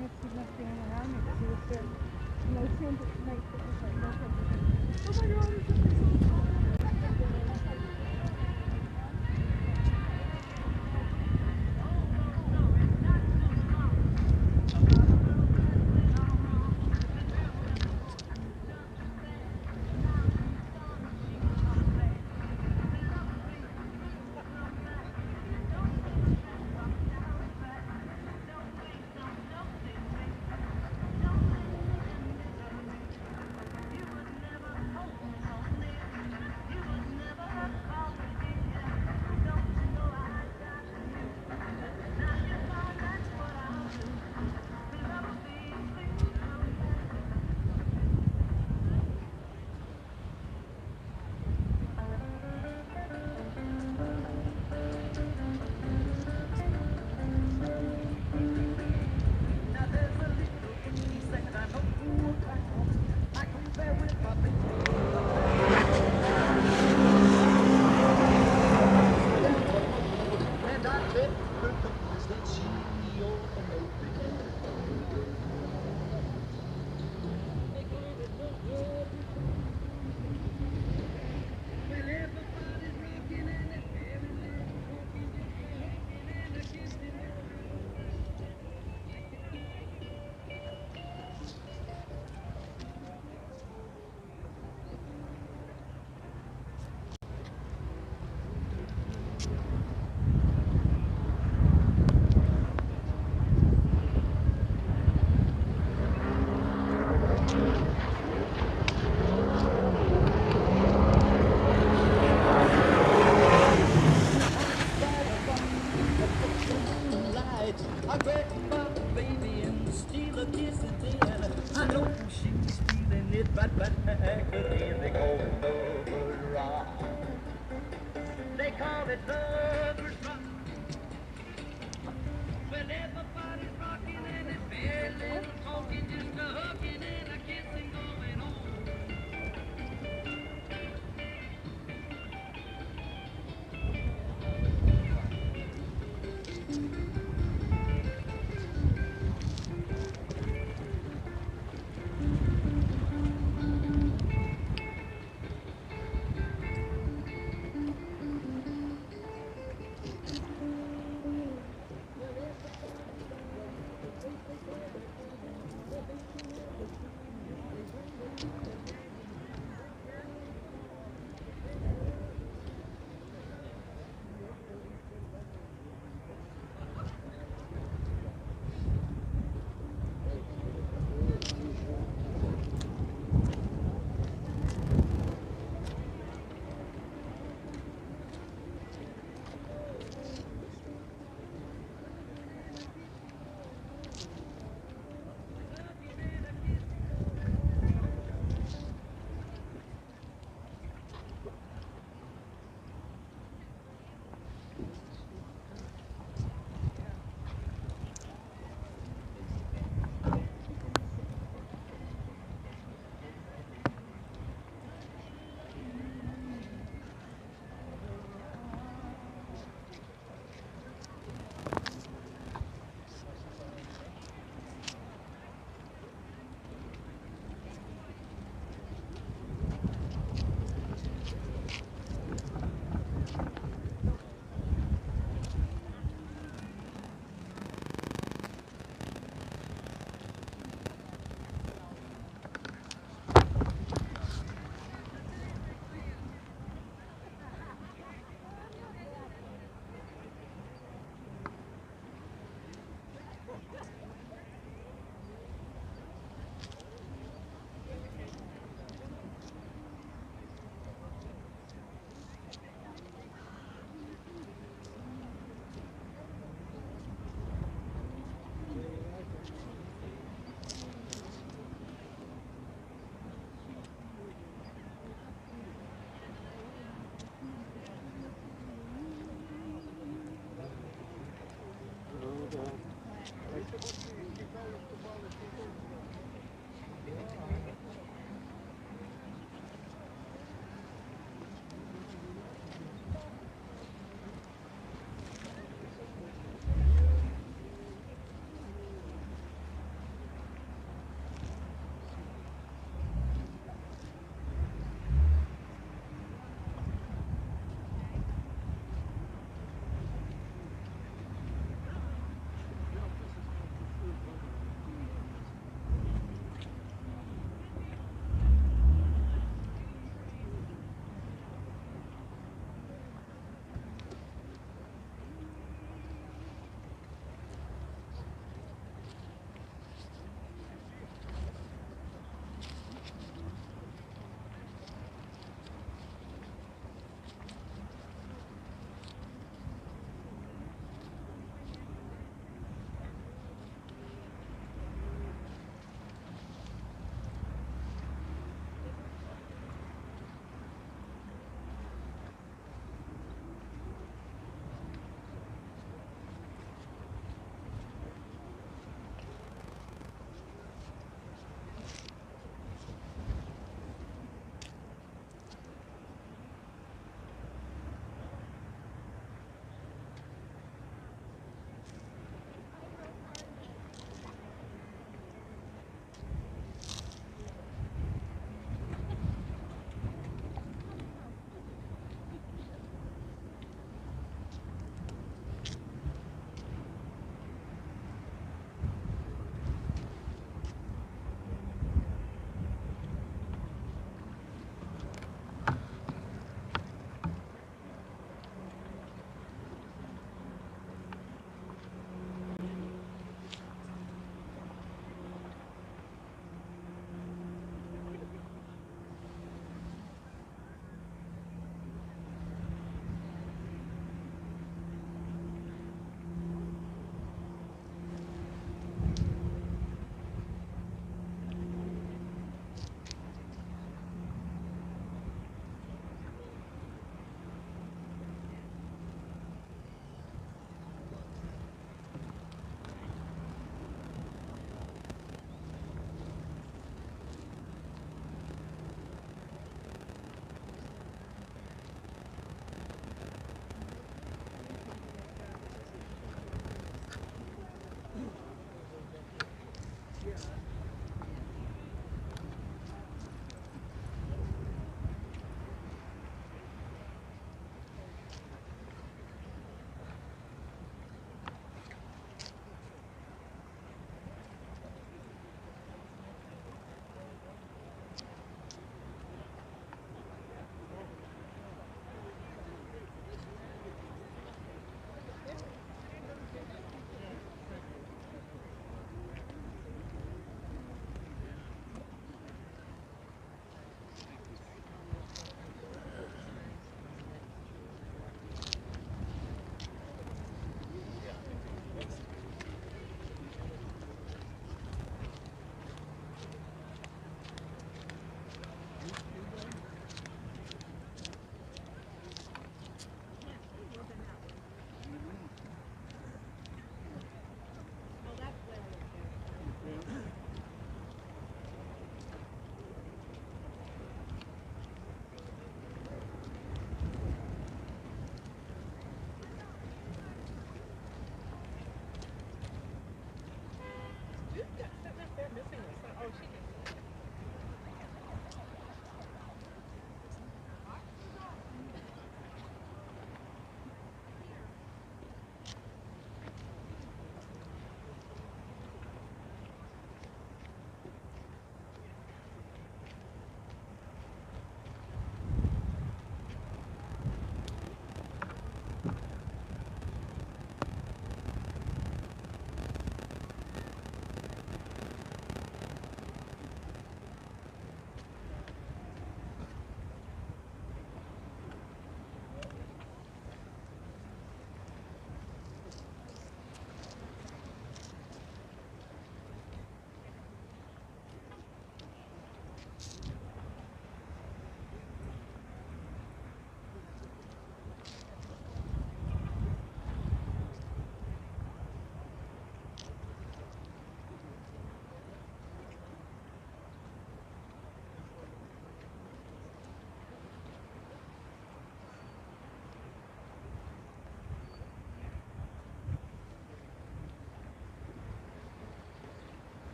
must be hanging around me, but he was there. No sense at night, it was like no sense. Oh my God, it's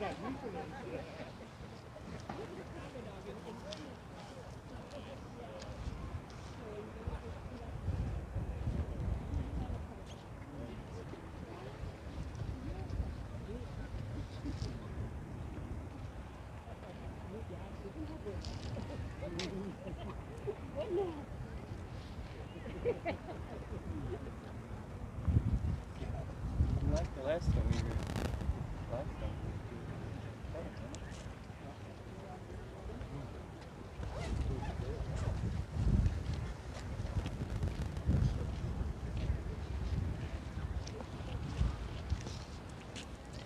Like the last time we were last time.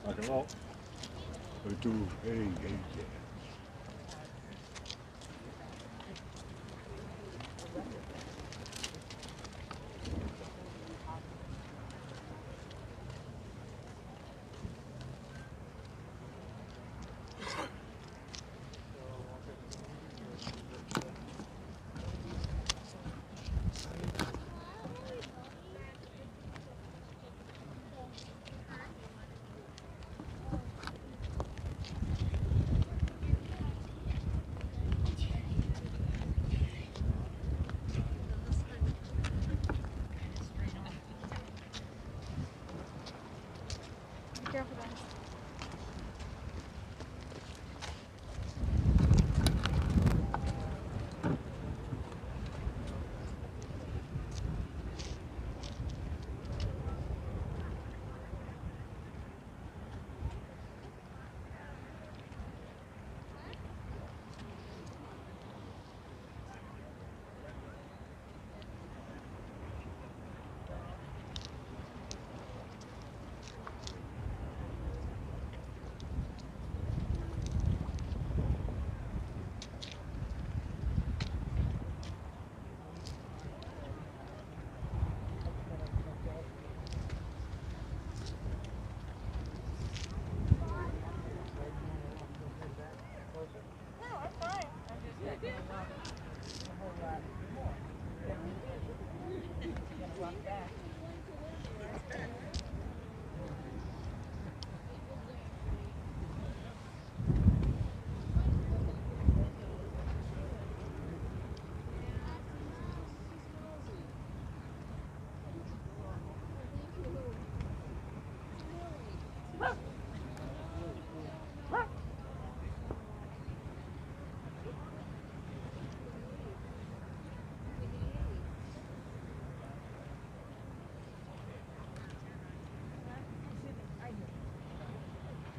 Akala. Tu hey. Careful, guys.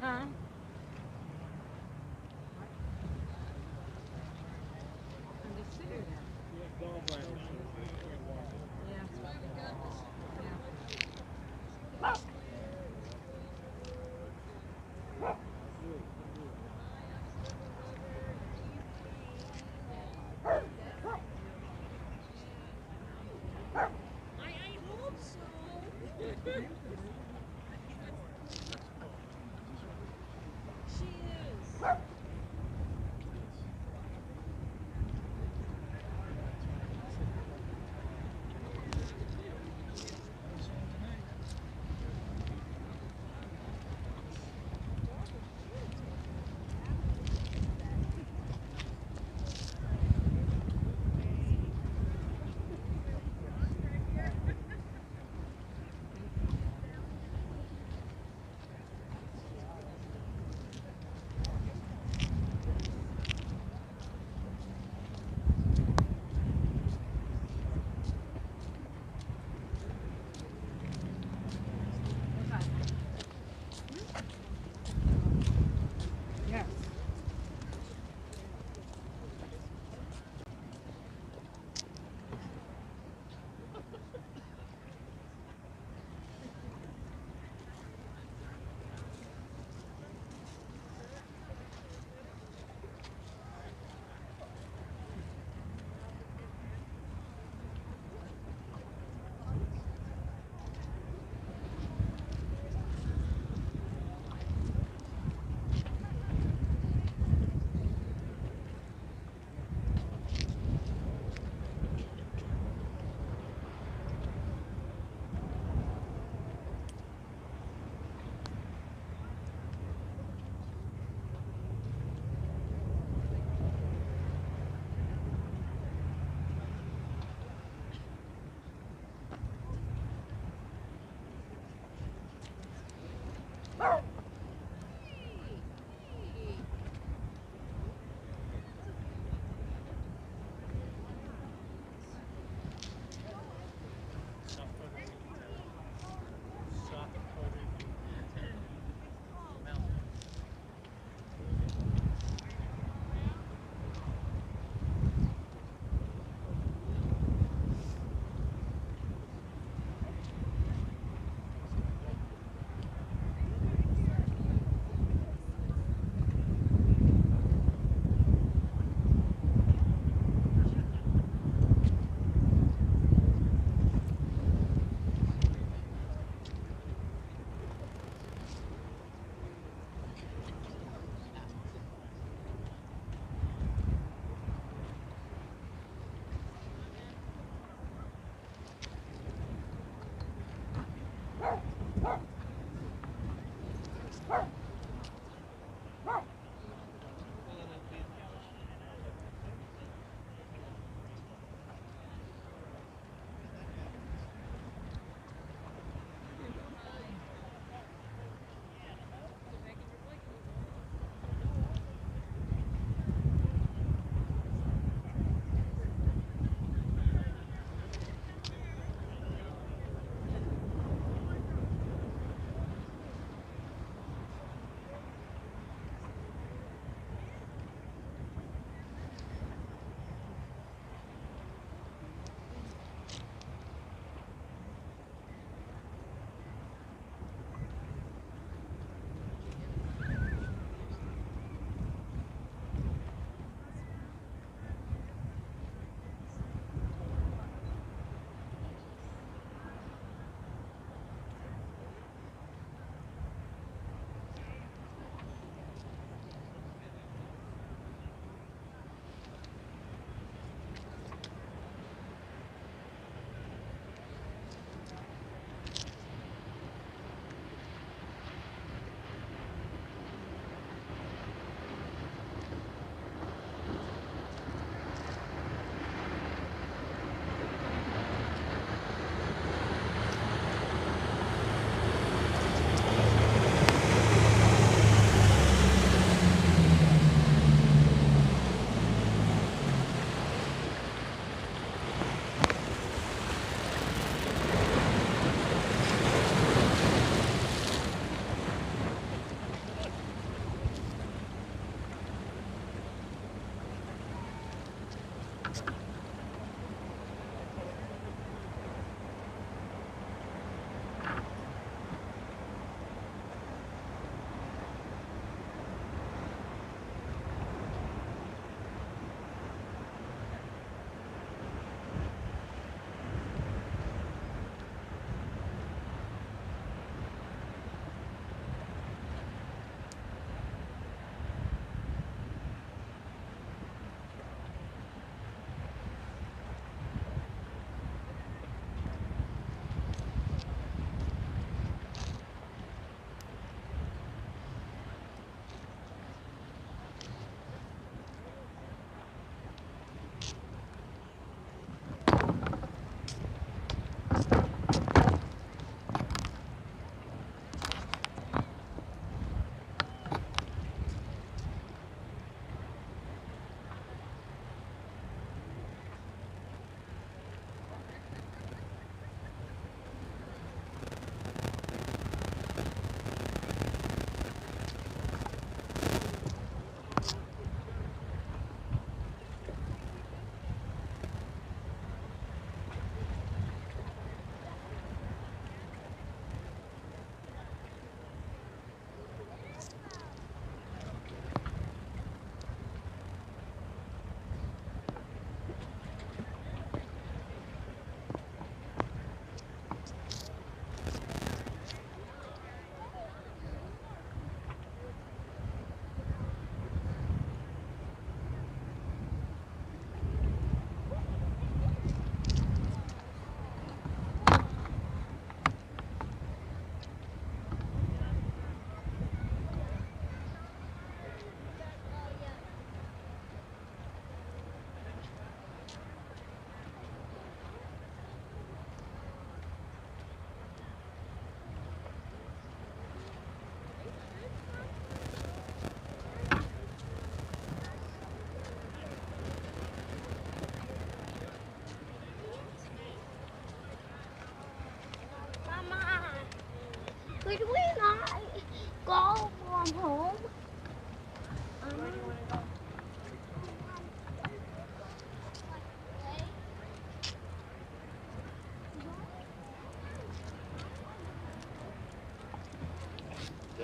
Huh?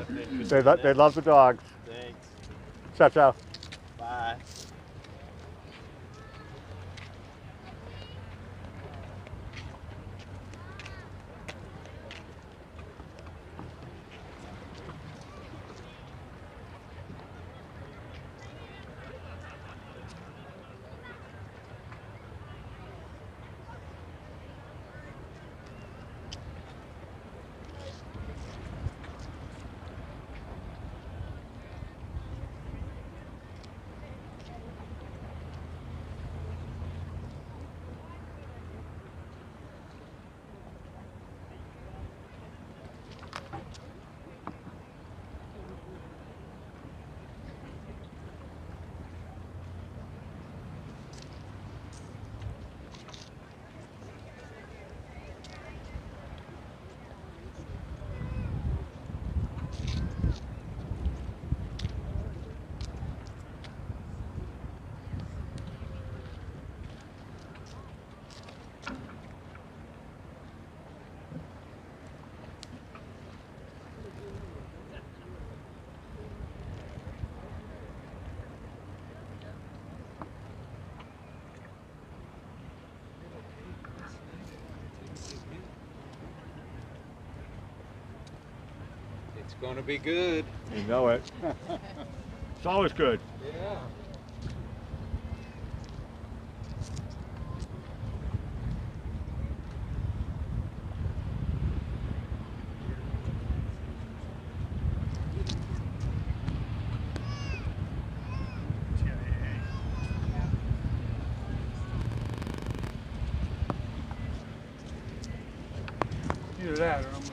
They love the dogs. Thanks. Ciao, ciao. Bye. It's gonna be good. You know it. It's always good. Yeah. Either that or I'm gonna.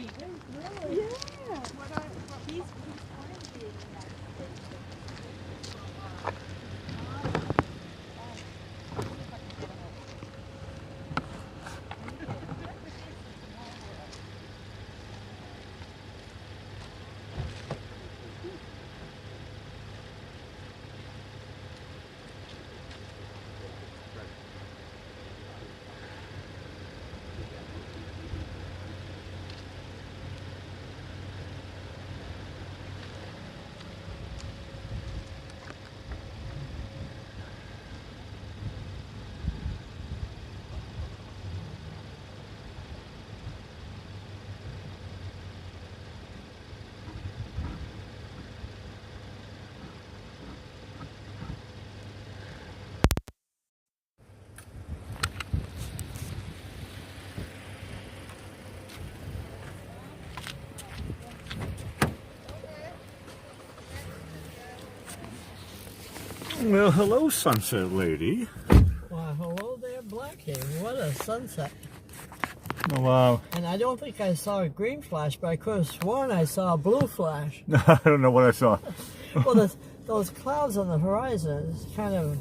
sweet. Really? Yeah. He's trying to be in the United States. Well, hello, Sunset Lady. Well, hello there, Blackie. What a sunset. Oh, wow. And I don't think I saw a green flash, but I could have sworn I saw a blue flash. I don't know what I saw. Well, those clouds on the horizon kind of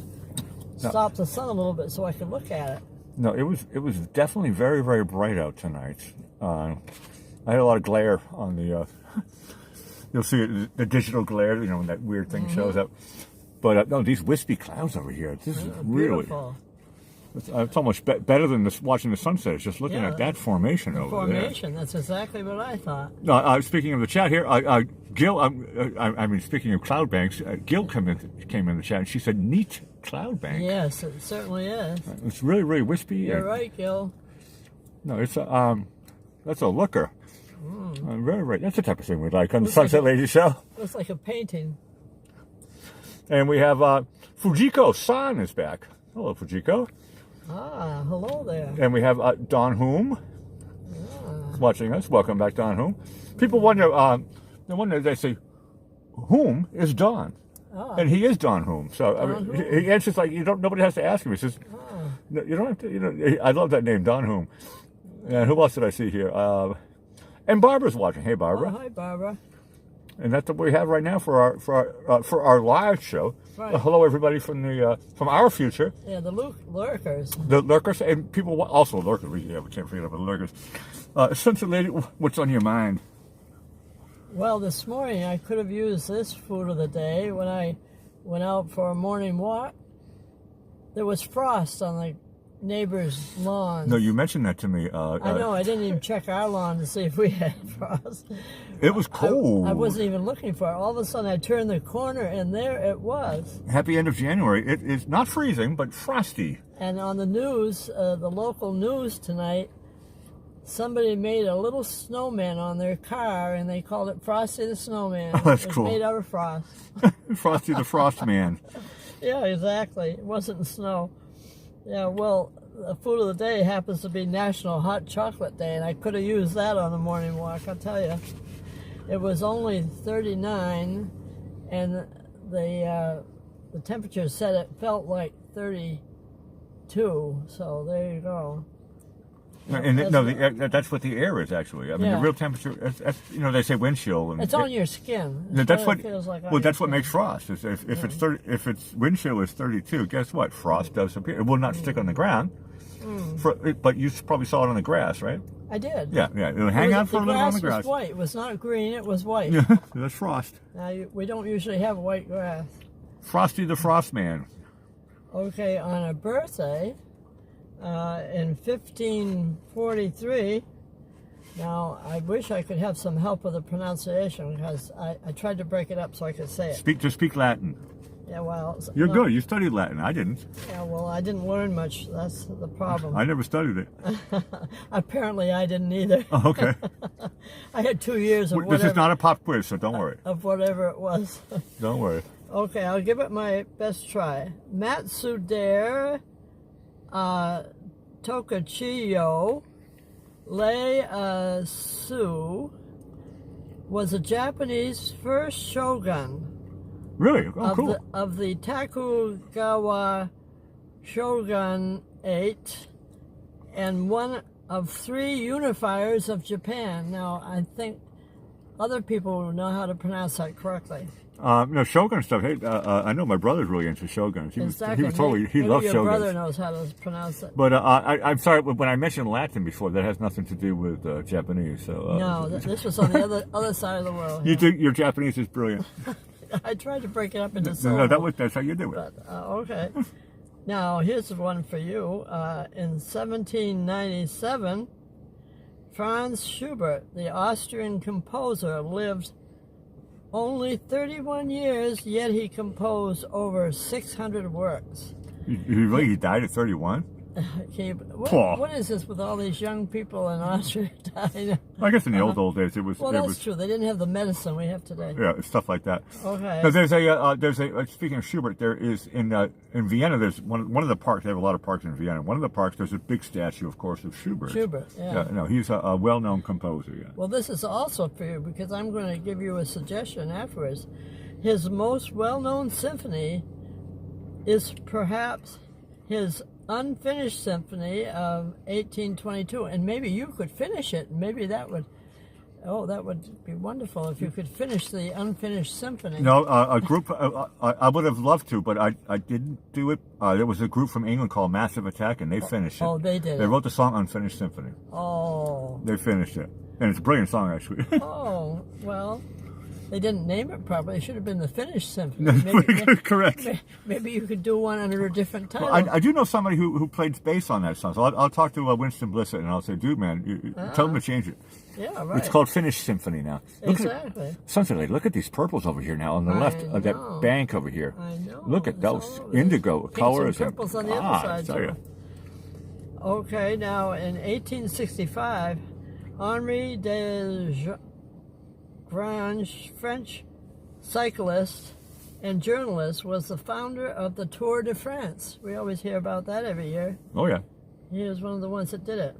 stopped the sun a little bit so I could look at it. No, it was definitely very, very bright out tonight. I had a lot of glare on the. You'll see it, the digital glare, you know, when that weird thing shows up. But no, these wispy clouds over here. This is really. Beautiful. It's almost better than watching the sunset. It's just looking at that formation over there. Formation. That's exactly what I thought. No, speaking of the chat here, Gil. I mean, speaking of cloud banks, Gil came in the chat and she said, "Neat cloud bank." Yes, it certainly is. It's really, really wispy. You're right, Gil. No, it's that's a looker. Very right. That's the type of thing we'd like on the Sunset Lady Show. Looks like a painting. And we have Fujiko-san is back. Hello, Fujiko. Ah, hello there. And we have Don Hume watching us. Welcome back, Don Hume. People wonder, they say, whom is Don? And he is Don Hume. So I mean, he answers like nobody has to ask him. He says, no, you don't have to. You know, I love that name, Don Hume. And who else did I see here? And Barbara's watching. Hey, Barbara. Oh, hi, Barbara. And that's what we have right now for our live show. Right. Hello, everybody from our future. Yeah, the lurkers. The lurkers and people also lurkers. We can't forget about the lurkers. Sunset Lady, what's on your mind? Well, this morning I could have used this food of the day when I went out for a morning walk. There was frost on the neighbor's lawn. No, you mentioned that to me. I know. I didn't even check our lawn to see if we had frost. It was cold. I wasn't even looking for it. All of a sudden, I turned the corner, and there it was. Happy end of January. It is not freezing, but frosty. And on the news, the local news tonight, somebody made a little snowman on their car, and they called it Frosty the Snowman. Oh, that's it was cool. made out of frost. Frosty the Frost Man. Yeah, exactly. It wasn't snow. Yeah, well, the food of the day happens to be National Hot Chocolate Day, and I could have used that on the morning walk, I'll tell you. It was only 39, and the temperature said it felt like 32, so there you go. That's what the air is actually. I mean, the real temperature. They say wind chill. And it's on your skin. That's what. It feels like That's what makes frost. Is if it's wind chill is 32, guess what? Frost does appear. It will not stick on the ground. But you probably saw it on the grass, right? I did. Yeah. It'll hang out for a little on the grass. The grass was white. It was not green. It was white. That's frost. Now we don't usually have white grass. Frosty the Frost Man. Okay, on a birthday. In 1543, now I wish I could have some help with the pronunciation because I tried to break it up so I could say it. Speak Latin. Yeah, well... You're good. You studied Latin. I didn't. Yeah, well, I didn't learn much. That's the problem. I never studied it. Apparently, I didn't either. Oh, okay. I had 2 years of whatever... This is not a pop quiz, so don't worry. Of whatever it was. Don't worry. Okay, I'll give it my best try. Matsudaira Tokuchiyo Ieyasu was a Japanese first shogun. Really? Oh, cool. Of the Tokugawa shogunate and one of 3 unifiers of Japan. Now, I think other people will know how to pronounce that correctly. No, Shogun stuff. Hey, I know my brother's really into Shoguns. He Exactly. was totally, he Maybe loves your Shoguns. brother knows how to pronounce it. But I'm sorry, when I mentioned Latin before, that has nothing to do with Japanese. So No, this was on the other side of the world. you think your Japanese is brilliant. I tried to break it up into No, syllables. that's how you do it. But, okay. Now, here's one for you. In 1797, Franz Schubert, the Austrian composer, lived only 31 years, yet he composed over 600 works. He died at 31? What is this with all these young people in Austria dying? I guess in the old days it was. Well, that's true. They didn't have the medicine we have today. Yeah, stuff like that. Okay. Now, there's a speaking of Schubert, there is in Vienna. There's one of the parks. They have a lot of parks in Vienna. One of the parks, there's a big statue, of course, of Schubert. Yeah. No, he's a well-known composer. Yeah. Well, this is also for you because I'm going to give you a suggestion afterwards. His most well-known symphony is perhaps his unfinished symphony of 1822, and maybe you could finish it. Maybe that would be wonderful if you could finish the unfinished symphony. No, a group. I would have loved to, but I didn't do it. There was a group from England called Massive Attack, and they finished it. Oh, they did. They wrote the song Unfinished Symphony. Oh. They finished it, and it's a brilliant song actually. Oh, well. They didn't name it properly. It should have been the finished symphony. Correct. Maybe you could do one under a different title. Well, I do know somebody who played bass on that song, so I'll talk to Winston Blissett and I'll say, dude, man, tell him to change it. Yeah, right. It's called Finished Symphony now. Exactly. Look at these purples over here now on the left of that bank over here. I know. Look at those indigo colors. And purples on the other side. Tell you. Okay, now in 1865, Henri de Grange, French cyclist and journalist, was the founder of the Tour de France. We always hear about that every year. Oh, yeah. He was one of the ones that did it.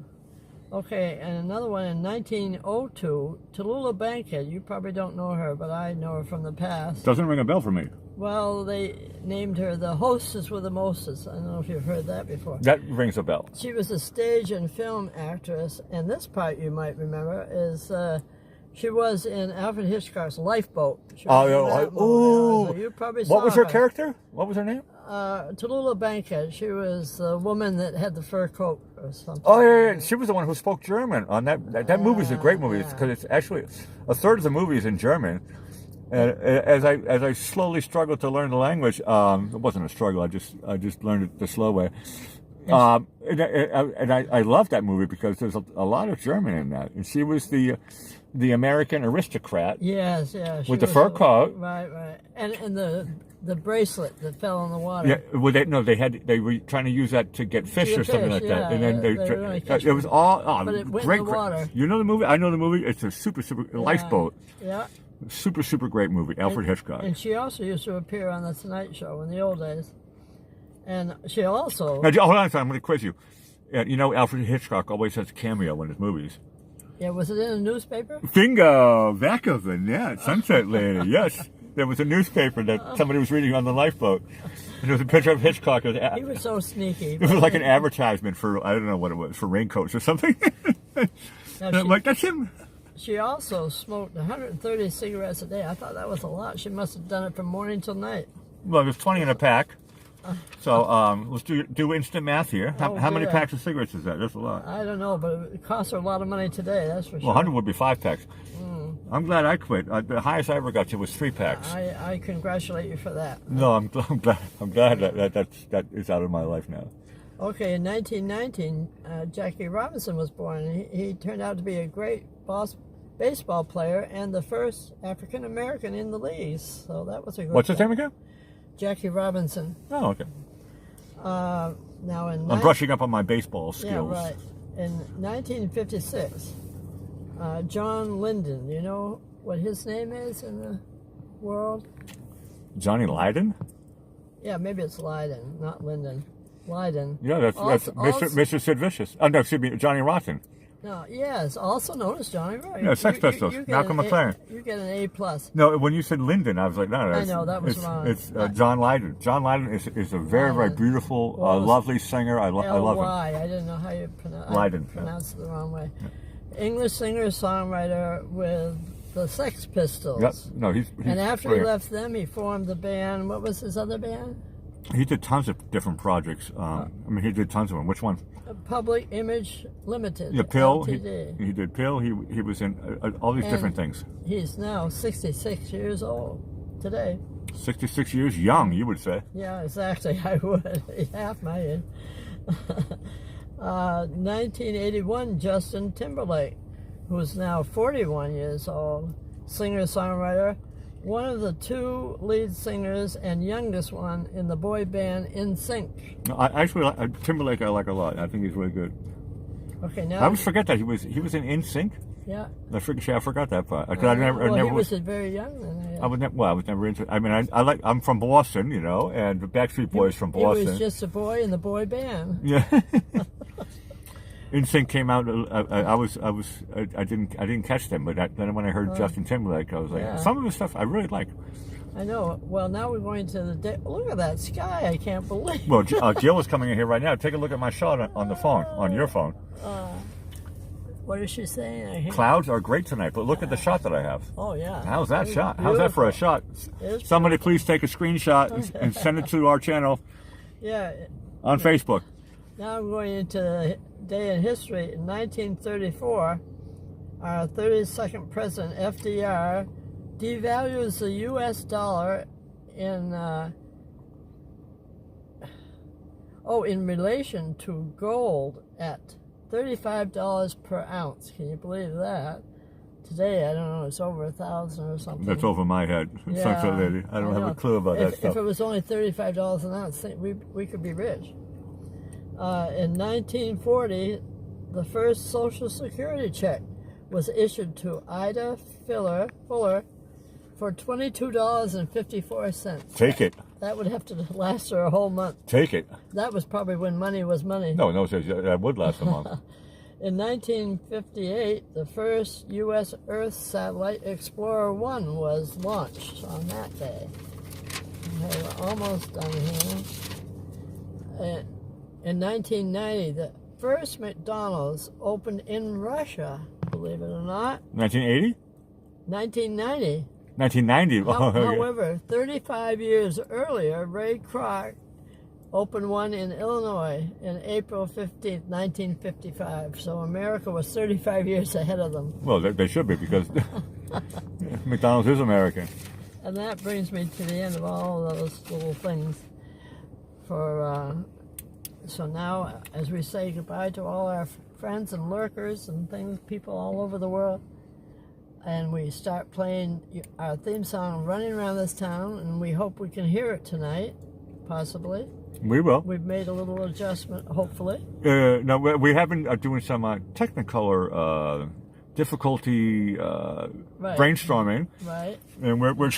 Okay, and another one in 1902, Tallulah Bankhead. You probably don't know her, but I know her from the past. Doesn't ring a bell for me. Well, they named her the hostess with the mostest. I don't know if you've heard that before. That rings a bell. She was a stage and film actress, and this part you might remember is she was in Alfred Hitchcock's Lifeboat. You probably saw what was her character? What was her name? Tallulah Bankhead. She was the woman that had the fur coat or something. Oh, yeah. She was the one who spoke German on that. That movie's a great movie because it's actually a third of the movie is in German. And as I slowly struggled to learn the language, it wasn't a struggle. I just learned it the slow way. Yes. And I love that movie because there's a lot of German in that, and she was the American aristocrat. Yes. With the fur coat. Right. And the bracelet that fell in the water. Yeah. Well, they were trying to use that to get fish or something like that, and then it was all but it went great. In the water. You know the movie? I know the movie. It's a super Lifeboat. Yeah. Super great movie. Alfred Hitchcock. And she also used to appear on the Tonight Show in the old days. And she also... Now, hold on a second. I'm going to quiz you. You know, Alfred Hitchcock always has a cameo in his movies. Yeah, was it in a newspaper? Bingo! Bakoven, yeah, Sunset Lady, yes. There was a newspaper that somebody was reading on the Lifeboat. And there was a picture of Hitchcock. He was so sneaky. It was like an advertisement for, I don't know what it was, for raincoats or something. I'm like, that's him. She also smoked 130 cigarettes a day. I thought that was a lot. She must have done it from morning till night. Well, there's 20 in a pack. So let's do instant math here. How many packs of cigarettes is that? That's a lot. I don't know, but it costs her a lot of money today, that's for sure. Well, 100 would be 5 packs. I'm glad I quit. The highest I ever got to was 3 packs. I congratulate you for that. No, I'm glad that is out of my life now. Okay, in 1919, Jackie Robinson was born. He turned out to be a great baseball player and the first African American in the leagues. So that was a good. What's his name again? Jackie Robinson. Oh, okay. Now I'm brushing up on my baseball skills. Yeah, right. In 1956, John Lyndon. You know what his name is in the world? Johnny Lyden? Yeah, maybe it's Lyden, not Lyndon. Lyden. Yeah, that's Mr. Sid Vicious. Oh, no, excuse me, Johnny Rotten. No, yes, also known as Johnny Roy. Yeah, Sex Pistols, get Malcolm an McLaren. You get an A+. No, when you said Lyndon, I was like, no, I know, that was it's, wrong. It's John Lydon. John Lydon is a very, very beautiful, lovely singer. I love him. L-Y. I didn't know how you Lydon. pronounced it the wrong way. English singer-songwriter with the Sex Pistols. Yep. No, he's and after brilliant. he left them, he formed the band. What was his other band? He did tons of different projects. I mean, he did tons of them. Which one? Public Image Limited. Yeah, Pill. Ltd. He did Pill. He was in all these different things. He's now 66 years old today. 66 years young, you would say. Yeah, exactly. I would. He's half my age. 1981, Justin Timberlake, who's now 41 years old, singer-songwriter, one of the two lead singers and youngest one in the boy band NSYNC. No, I actually Timberlake. I like a lot. I think he's really good. Okay, now I always forget that he was in NSYNC. Yeah. I forgot that part. He was very young then. I was never into. I mean, I'm from Boston, you know, and the Backstreet Boys from Boston. He was just a boy in the boy band. Yeah. NSYNC came out. I didn't catch them, but then when I heard Justin Timberlake, I was like, some of the stuff I really like. I know. Well, now we're going to the day. Look at that sky! I can't believe. Well, Jill is coming in here right now. Take a look at my shot on the phone, on your phone. What is she saying? Clouds are great tonight, but look at the shot that I have. Oh yeah. How's that shot? Beautiful. How's that for a shot? Somebody please take a screenshot and send it to our channel. Yeah. On Facebook. Now I'm going into the day in history. In 1934, our 32nd president, FDR, devalues the U.S. dollar in relation to gold at $35 per ounce. Can you believe that? Today, I don't know, it's over 1,000 or something. That's over my head. Yeah, Sunset Lady. I don't have a clue about that stuff. If it was only $35 an ounce, we could be rich. In 1940, the first Social Security check was issued to Ida Fuller for $22.54. Take it. That would have to last her a whole month. Take it. That was probably when money was money. No, that would last a month. In 1958, the first U.S. Earth satellite, Explorer 1, was launched on that day. Okay, we're almost done here. In 1990, the first McDonald's opened in Russia, believe it or not. 1980? 1990. 1990. However, 35 years earlier, Ray Kroc opened one in Illinois in April 15th, 1955. So America was 35 years ahead of them. Well, they should be, because McDonald's is American. And that brings me to the end of all those little things. So now, as we say goodbye to all our friends and lurkers and people all over the world, and we start playing our theme song, Running Around This Town, and we hope we can hear it tonight, possibly. We will. We've made a little adjustment, hopefully. No, we have been doing some Technicolor difficulty brainstorming. Right. And we're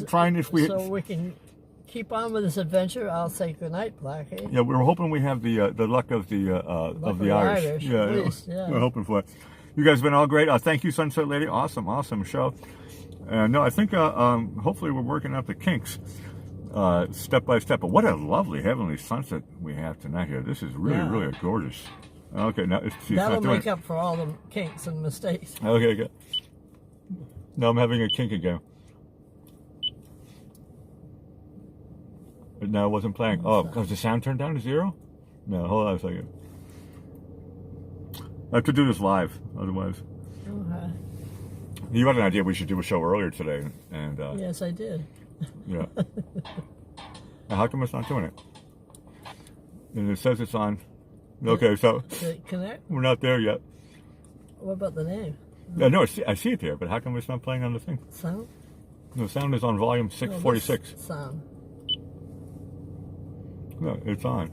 trying if we... So we can keep on with this adventure. I'll say goodnight, Blackie. Yeah, we're hoping we have the luck of the Irish. Yeah. We're hoping for it. You guys have been all great. Thank you, Sunset Lady. Awesome show. No, I think hopefully we're working out the kinks step by step. But what a lovely heavenly sunset we have tonight here. This is really gorgeous. Okay, now that'll make up for all the kinks and mistakes. Okay. Now I'm having a kink again. But now I wasn't playing. Oh, because the sound turned down to 0? No, hold on a second. I have to do this live, otherwise. Okay. You had an idea we should do a show earlier today, and yes, I did. Yeah. Now, how come it's not doing it? And it says it's on. Okay, so Did it connect? we're not there yet. What about the name? No, I see it there, but how come it's not playing on the thing? Sound? The sound is on volume 646. Sound. No, it's on.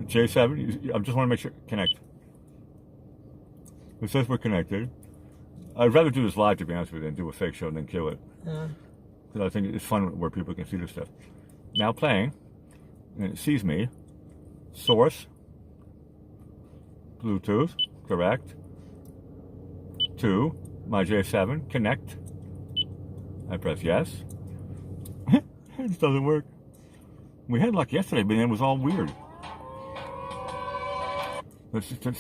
J7, I just want to make sure, connect. It says we're connected. I'd rather do this live, to be honest with you, than do a fake show and then kill it. Yeah. Because I think it's fun where people can see this stuff. Now playing, and it sees me. Source. Bluetooth, correct. 2, my J7, connect. I press yes. It just doesn't work. We had luck yesterday, but it was all weird.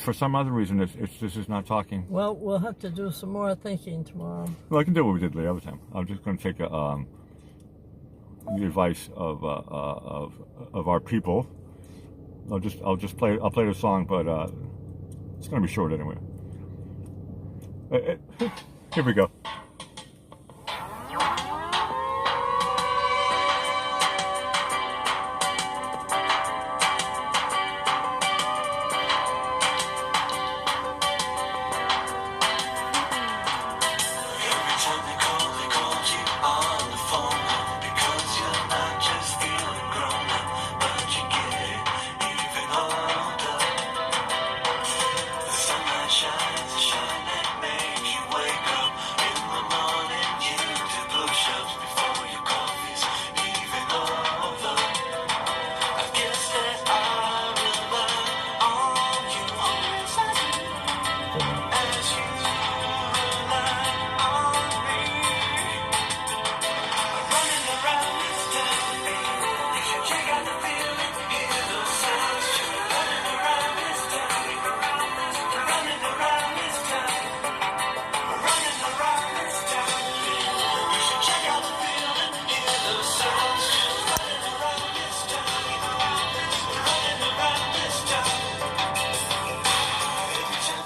For some other reason, this is not talking. Well, we'll have to do some more thinking tomorrow. Well, I can do what we did the other time. I'm just going to take the advice of our people. I'll play the song, but it's going to be short anyway. Here we go.